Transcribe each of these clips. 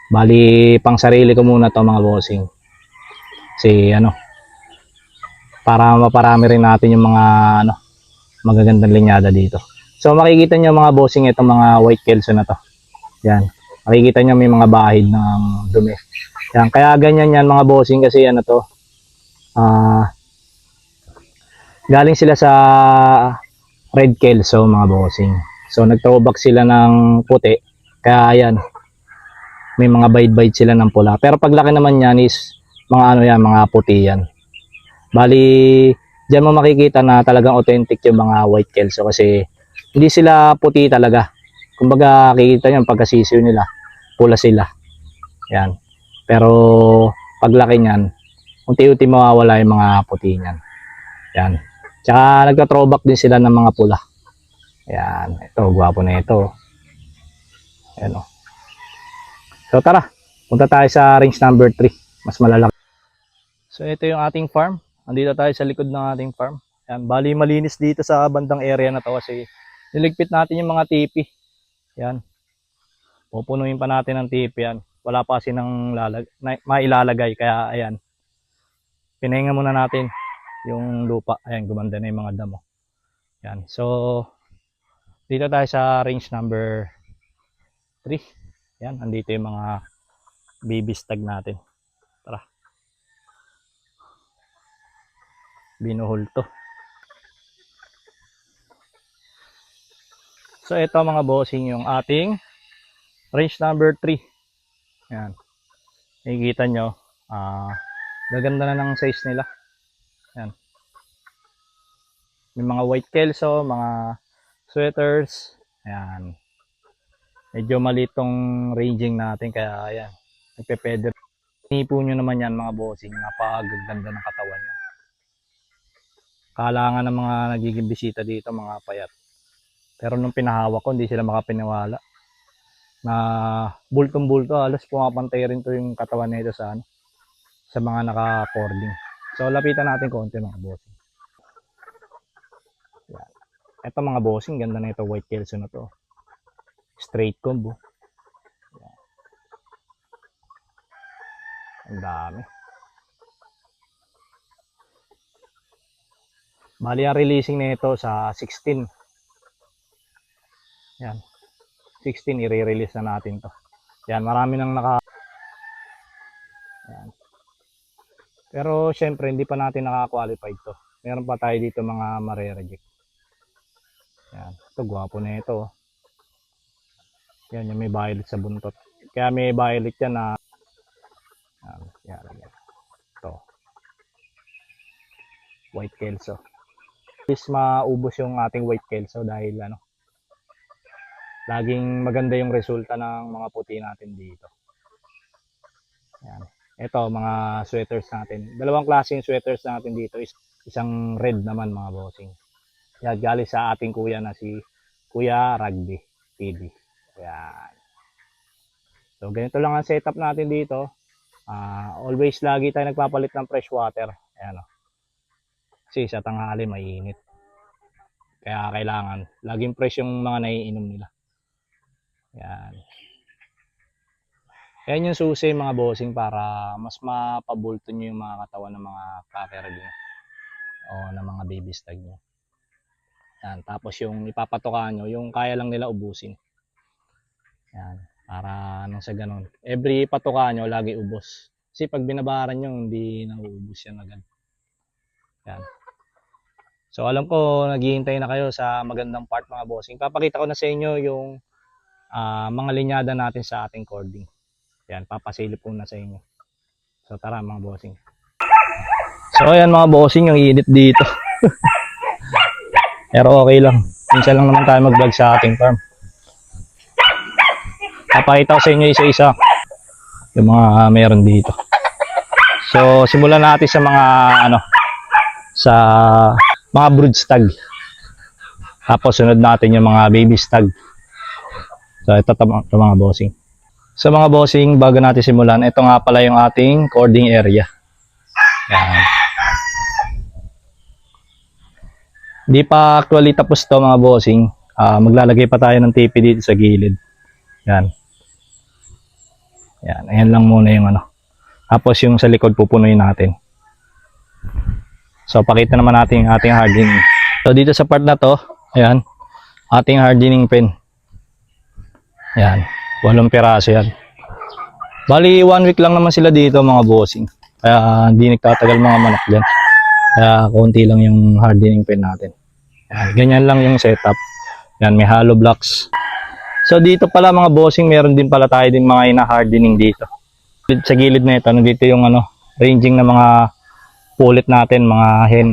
Bali, pang sarili ko muna to mga bossing. Kasi para maparami rin natin yung mga magagandang linyada dito. So makikita nyo mga bossing itong mga white kelso na to. Yan. Makikita nyo may mga bahid ng dumi. Yan. Kaya ganyan yan mga bossing kasi galing sila sa red kelso mga bossing. So nag-throwback sila ng puti. Kaya yan. May mga bite-bite sila ng pula. Pero paglaki naman yan is mga puti yan. Bali, diyan mo makikita na talagang authentic yung mga white kelso kasi hindi sila puti talaga. Kumbaga, kikita nyo pagkasisiw nila, pula sila. Yan. Pero paglaki niyan, unti-unti mawawala yung mga puti niyan. Yan. Tsaka nagka-throwback din sila ng mga pula. Yan. Ito, gwapo na ito. Ayan o. So tara, punta tayo sa range number 3. Mas malalaki. So ito yung ating farm. Andito tayo sa likod ng ating farm. Yan, bali malinis dito sa bandang area na to kasi niligpit natin yung mga tipi. Yan. Pupunuin pa natin ng tipi yan. Wala pa kasi mailalagay kaya ayan. Pinahinga muna natin yung lupa. Ayan, gumanda na yung mga damo. Yan. So dito tayo sa range number 3. Yan, andito yung mga baby stag natin. Tara. Binuhol to. So ito mga bossing yung ating range number 3. Yan. Nakikita nyo. Gaganda na ng size nila. Yan. May mga white kelso, mga sweaters. Ayan. Medyo maliit tong ranging natin kaya ayan. Nagpe-feather. Nipo nyo naman yan mga bossing. Napakaganda ng katawan nyo. Kailangan ng mga nagiging bisita dito mga payat. Pero nung pinahawak ko hindi sila makapiniwala. Na bultong-bulto halos pumapantay rin to yung katawan nito sa mga naka-cording. So lapitan natin konti mga bossing. Yan. Ito mga bossing, ganda na ito white kelso na to. Straight combo. Yan. Ang dami. Bali ang releasing nito sa 16. Yan. 16 i-release na natin to. Yan, marami nang Yan. Pero syempre hindi pa natin naka-qualified to. Meron pa tayo dito mga mare-reject. Yan. Ito gwapo na ito. Yan, yung may violet sa buntot. Kaya may violet yan na yan. Ito. White kelso. Please maubos yung ating white kelso dahil laging maganda yung resulta ng mga puti natin dito. Yan. Ito, mga sweaters natin. Dalawang klaseng sweaters natin dito. Isang red naman mga bossing. Yan, galing sa ating kuya na si Kuya Rugby TV. Yan. So, ganito lang ang setup natin dito. Always lagi tayo nagpapalit ng fresh water. Ayan, kasi sa tanghali mainit. Kaya kailangan laging fresh yung mga naiinom nila. Yan. Yan yung susi mga bossing para mas mapabulto nyo yung mga katawan ng mga kakerag nyo o ng mga baby stag nyo. Yan. Tapos yung ipapatukan nyo, yung kaya lang nila ubusin. Yan. Para sa ganun. Every patukan nyo, lagi ubos. Kasi pag binabaran nyo, hindi nauubos yan agad. Yan. So alam ko, naghihintay na kayo sa magandang part mga bossing. Papakita ko na sa inyo yung mga linyada natin sa ating cording. Yan, papasilip ko na sa inyo. So tara mga bossing. So ayan mga bossing, yung init dito. Pero okay lang. Minsan lang naman tayo mag-vlog sa ating farm. Papakita ko sa inyo isa-isa yung mga meron dito. So simulan natin sa mga sa mga brood stag. Tapos sunod natin yung mga baby stag. So ito mga bossing. So mga bossing, bago natin simulan, ito nga pala yung ating cording area. Yan. Hindi pa actually tapos to mga bossing. Maglalagay pa tayo ng tipi dito sa gilid. Yan. Yan, ayan lang muna yung ano. Tapos yung sa likod pupunuin natin. So pakita naman natin yung ating hardening. So dito sa part na to, ayan, ating hardening pen. Ayan, 8 piraso yan. Bali 1 week lang naman sila dito mga bossing. Kaya hindi nagtatagal mga manok dyan. Kaya konti lang yung hardening pen natin. Ayan, ganyan lang yung setup. Ayan, may hollow blocks. So dito pala mga bossing, meron din pala tayo din mga ina-hardening dito. Sa gilid na ito, nandito yung ano, ranging na mga pulit natin, mga hen,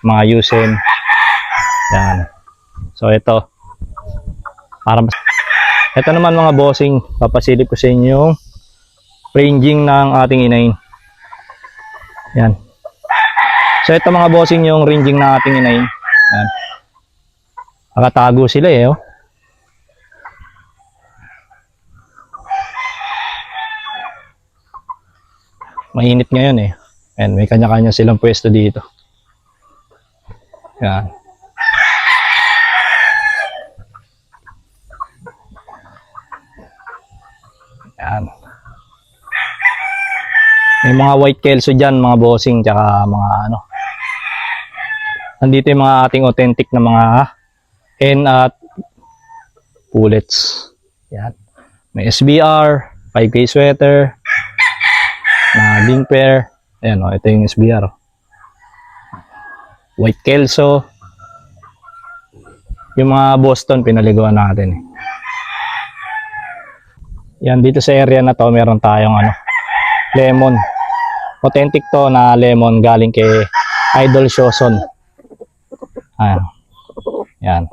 mga yusen. Yan. So ito, para mas... Ito naman mga bossing, papasilip ko sa inyo yung ranging ng ating inahin. Yan. So ito mga bossing yung ranging ng ating inahin. Yan. Nakatago sila eh, oh. Mainit ngayon eh. And may kanya-kanya silang pwesto dito. Yan. Yan. May mga white kelso dyan, mga bossing, tsaka mga ano. Nandito yung mga ating authentic na mga hen at pullets. Yan. May SBR, 5K sweater, na link pair. Ayan o, ito yung SBR. White kelso. Yung mga Boston, pinaliguan natin. Yan, dito sa area na to, meron tayong ano, lemon. Authentic to na lemon galing kay Idol Shoson. Ayan. Yan.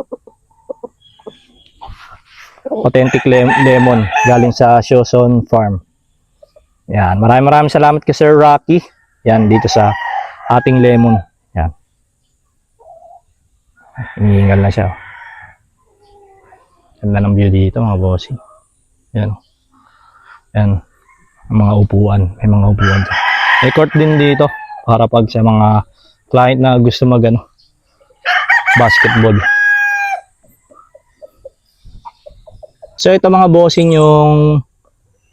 Authentic lemon galing sa Shoson Farm. Yan, maraming salamat kay Sir Rocky. Yan, dito sa ating lemon. Yan. Hinihingal na siya. Ganda ng view dito mga bossing. Yan. Yan. Ang mga upuan. May mga upuan dyan. May court din dito para pag sa mga client na gusto mag ano, basketball. So ito mga bossing yung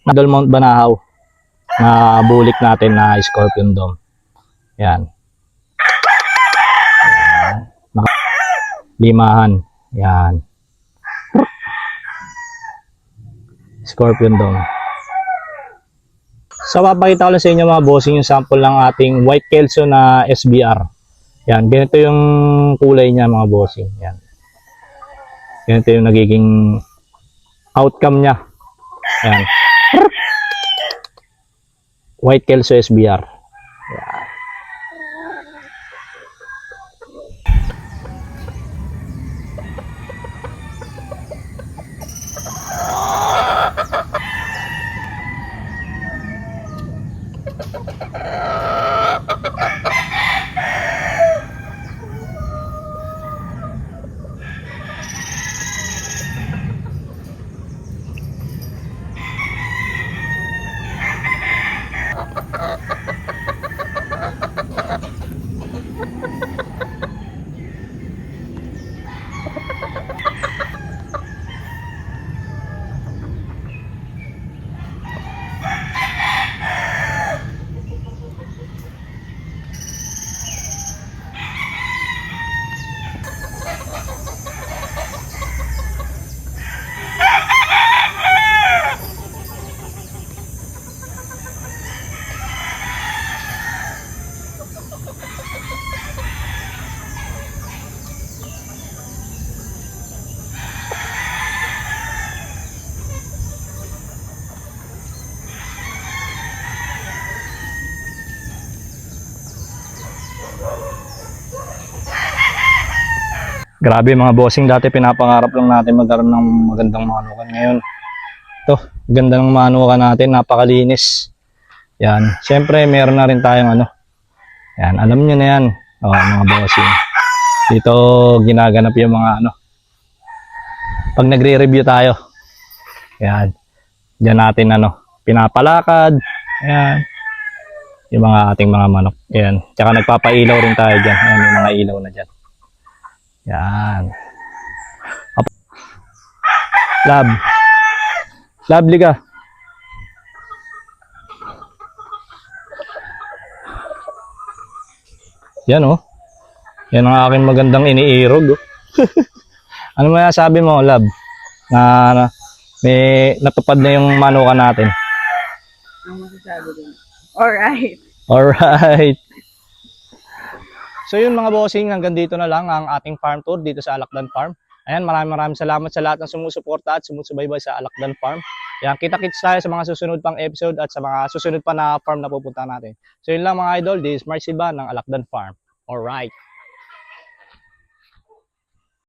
Nadal Mount Banahaw na bulik natin na Scorpion Dome. Yan. Yan. Limahan. Yan. Scorpion Dome. So papakita ko lang sa inyo mga bossing yung sample ng ating white kelso na SBR. Yan. Ganito yung kulay niya mga bossing. Yan. Ganito yung nagiging outcome niya. Yan. White kelso SBR. Yan. Grabe mga bossing, dati pinapangarap lang natin magkaroon ng magandang manukan. Ngayon, ito, ganda ng manukan natin, napakalinis. Yan, syempre meron na rin tayong ano. Yan, alam nyo na yan, mga bossing. Dito ginaganap yung mga ano. Pag nagre-review tayo, yan, dyan natin ano, pinapalakad, yan, yung mga ating mga manok. Yan, tsaka nagpapailaw rin tayo dyan, yan, yung mga ilaw na dyan. Yan. Lab. Lovely ka. Yan oh. Yan ang aking magandang iniirog oh. Ano masasabi mo, Lab? Na may natupad na yung manukan natin. Ang masasabi din. Alright. Alright. So yun mga bossing, hanggang dito na lang ang ating farm tour dito sa Alakdan Farm. Ayan, maraming salamat sa lahat ng sumusuporta at sumusubaybay sa Alakdan Farm. Ayan, kita-kits tayo sa mga susunod pang episode at sa mga susunod pa na farm na pupunta natin. So yun lang mga idol, this is Mark Silva ng Alakdan Farm. Alright.